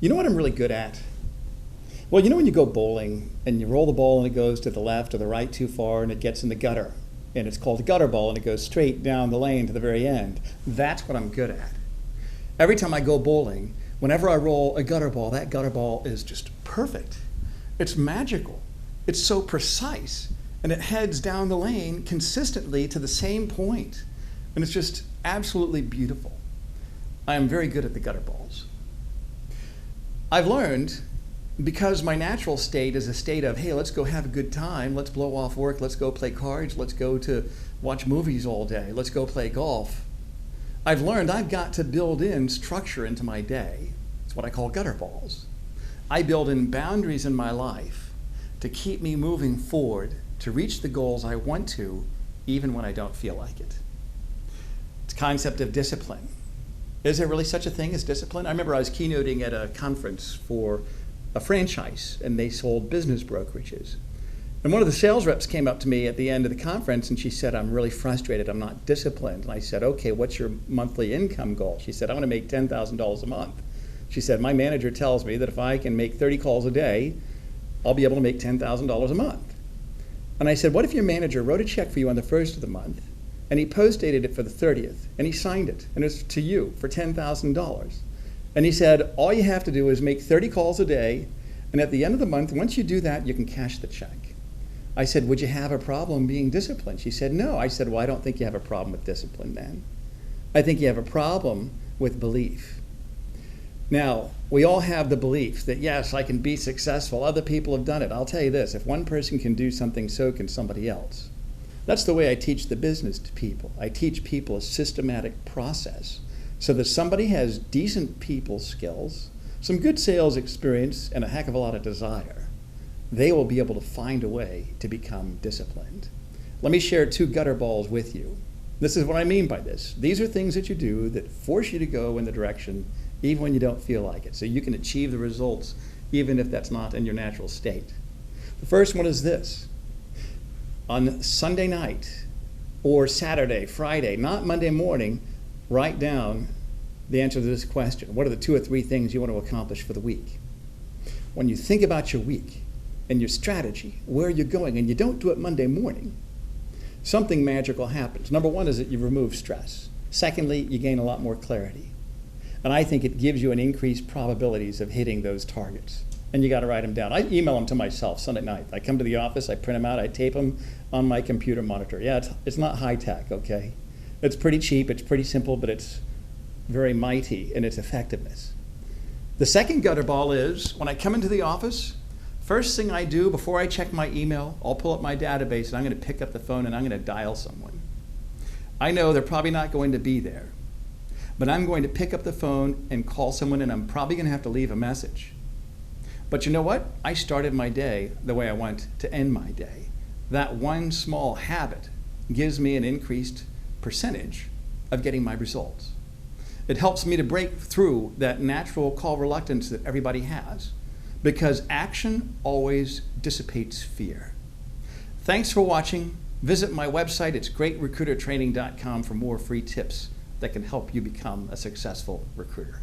You know what I'm really good at? Well, you know when you go bowling and you roll the ball and it goes to the left or the right too far and it gets in the gutter, and it's called a gutter ball and it goes straight down the lane to the very end. That's what I'm good at. Every time I go bowling, whenever I roll a gutter ball, that gutter ball is just perfect. It's magical. It's so precise, and it heads down the lane consistently to the same point. And it's just absolutely beautiful. I am very good at the gutter balls. I've learned, because my natural state is a state of, hey, let's go have a good time, let's blow off work, let's go play cards, let's go to watch movies all day, let's go play golf. I've learned I've got to build in structure into my day. It's what I call gutter balls. I build in boundaries in my life to keep me moving forward, to reach the goals I want to, even when I don't feel like it. It's a concept of discipline. Is there really such a thing as discipline? I remember I was keynoting at a conference for a franchise, and they sold business brokerages. And one of the sales reps came up to me at the end of the conference, and she said, I'm really frustrated, I'm not disciplined. And I said, okay, what's your monthly income goal? She said, I want to make $10,000 a month. She said, my manager tells me that if I can make 30 calls a day, I'll be able to make $10,000 a month. And I said, what if your manager wrote a check for you on the first of the month, and he post-dated it for the 30th, and he signed it, and it's to you for $10,000. And he said, all you have to do is make 30 calls a day, and at the end of the month, once you do that, you can cash the check. I said, would you have a problem being disciplined? She said, no. I said, well, I don't think you have a problem with discipline then. I think you have a problem with belief. Now, we all have the belief that, yes, I can be successful. Other people have done it. I'll tell you this, if one person can do something, so can somebody else. That's the way I teach the business to people. I teach people a systematic process so that somebody has decent people skills, some good sales experience, and a heck of a lot of desire. They will be able to find a way to become disciplined. Let me share 2 gutter balls with you. This is what I mean by this. These are things that you do that force you to go in the direction even when you don't feel like it, so you can achieve the results even if that's not in your natural state. The first one is this. On Sunday night or Saturday, Friday, not Monday morning, write down the answer to this question. What are the 2 or 3 things you want to accomplish for the week? When you think about your week and your strategy, where you're going, and you don't do it Monday morning, something magical happens. Number 1 is that you remove stress. Secondly, you gain a lot more clarity. And I think it gives you an increased probabilities of hitting those targets. And you got to write them down. I email them to myself Sunday night. I come to the office, I print them out, I tape them on my computer monitor. Yeah, it's not high tech, okay? It's pretty cheap, it's pretty simple, but it's very mighty in its effectiveness. The second gutter ball is, when I come into the office, first thing I do before I check my email, I'll pull up my database and I'm going to pick up the phone and I'm going to dial someone. I know they're probably not going to be there, but I'm going to pick up the phone and call someone, and I'm probably going to have to leave a message. But you know what? I started my day the way I want to end my day. That one small habit gives me an increased percentage of getting my results. It helps me to break through that natural call reluctance that everybody has, because action always dissipates fear. Thanks for watching. Visit my website. It's greatrecruitertraining.com for more free tips that can help you become a successful recruiter.